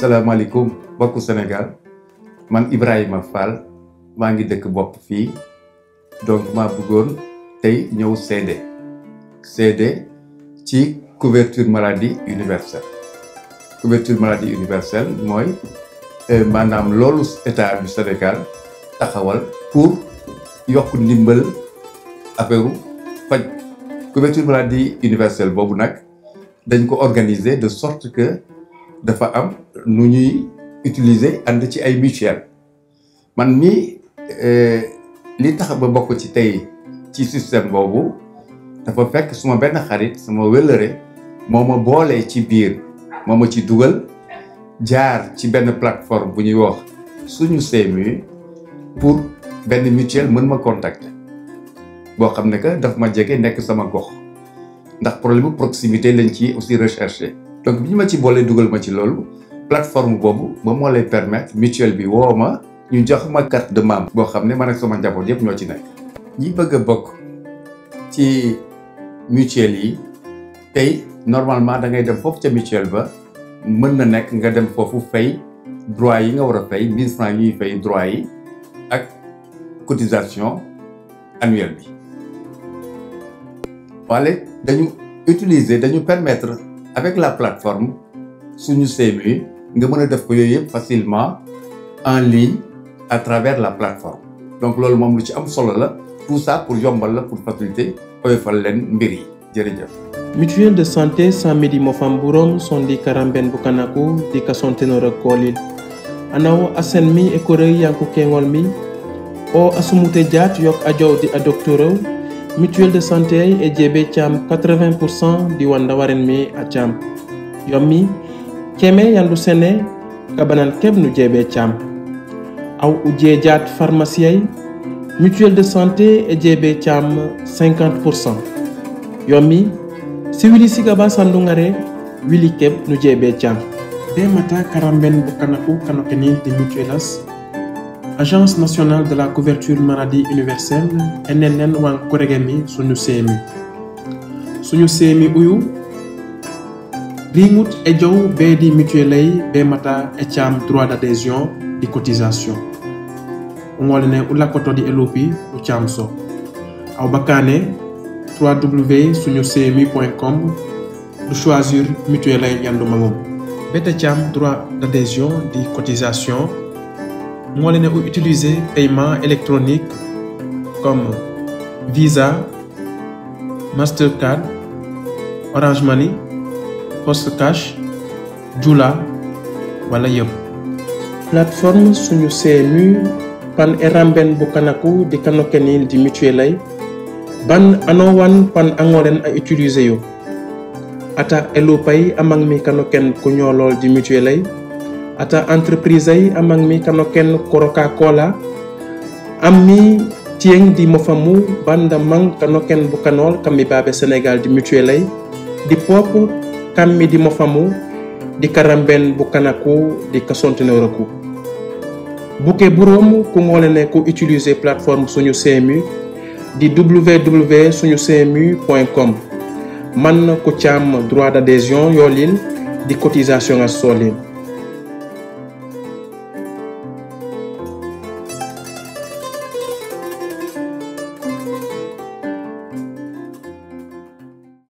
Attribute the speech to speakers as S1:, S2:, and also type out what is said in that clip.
S1: asalaamaaleykum mbokku Sénégal man Ibrahima Fall maa ngi dëkk bopp fii donc maa bëggoon tey ñëw seede ci couverture maladie universelle. Couverture maladie universelle mooy maanaam loolu état du Sénégal taxawal pour yokk ndimbal affaire faj. Couverture maladie universelle boobu nag dañ ko organiser de sorte que dafa am nu ñuy utiliser ànd ci ay mutuelle. Man mii li tax ba bokk ci tey ci système boobu dafa fekk suma benn xarit sama wëllëre moo ma boolee ci biir moo ma ci dugal jaar ci benn plateforme bu ñuy wax suñu CMU pour benn mutuelle mën ma contacter boo xam ne que daf ma jege nekk sama gox ndax problème proximité lañ ci aussi recherché. Donc bi ñu ma ci boolee dugal ma ci loolu plateforme boobu moom moo lay permettre mutuelle bi woo ma ñu jox ma carte de membre boo xam ne man ak sama njaboot yëpp ñoo ci nekk. ñi bëgg a bokk ci mutuelle yi tey normalement da ngay dem foofu ca mutuelle ba mën na nekk nga dem foofu fay droit yi nga war a fay 1000 francs ñuy fay droit yi ak cotisation annuelle bi. wala dañu permettre avec la plateforme suñu CMU nga mën a def ko yooyu yëpp facilement en ligne à travers la plateforme. Donc loolu moom lu ci am solo la tout ça pour yombal la pour faciliter oyofal leen mbir yi jërëjëf.
S2: Mutuelle de santé Samedi Mofamburom sondi karamben bukanaku di kasontenora kolil anawo asen mi e korey yanku kengol mi o asumute jaat yok ajow di a doctoro mutuelle de santé e jebe cham 80% di wanda waren mi a cham yommi keme yandu sene kabanan keb nu jebe cham aw uje jaat pharmacie mutuelle de santé e jebe cham 50% yommi si wili sigaba sandungare wili keb nu jebe cham be mata karamben bukanaku kanokeni de mutuelas Agence nationale de la couverture maladie universelle NNN wan koregemi suñu CMU uyu ringut e jow be di mutuelle be mata e cham droit d'adhésion di cotisation ngolene ula koto di elopi u cham so aw bakane www.suñucmu.com du choisir mutuelle yandu mangum bete cham droit d'adhésion di cotisation ngolene ou utiliser paiement électronique comme Visa, Mastercard, Orange Money, Post Cash, Jula wala yëpp. Plateforme suñu CMU pan eramben bukanaku di kanokenil di mutuelle ban anowan pan angoren a utiliser yo. Ata elopay amang mi kanoken ku ñolol di mutuelle ata entreprise ay amang mi kanoken Coca-Cola ammi tieng di mofamu banda mang kanoken bukanol kammi babe Sénégal di mutuelle ay di pop kammi di mofamu di karamben bukanaku di kasontenoroku buke burom ku ngolene ku utiliser plateforme suñu CMU di www.suñucmu.com man ku cham droit d'adhésion yolil di cotisation a solin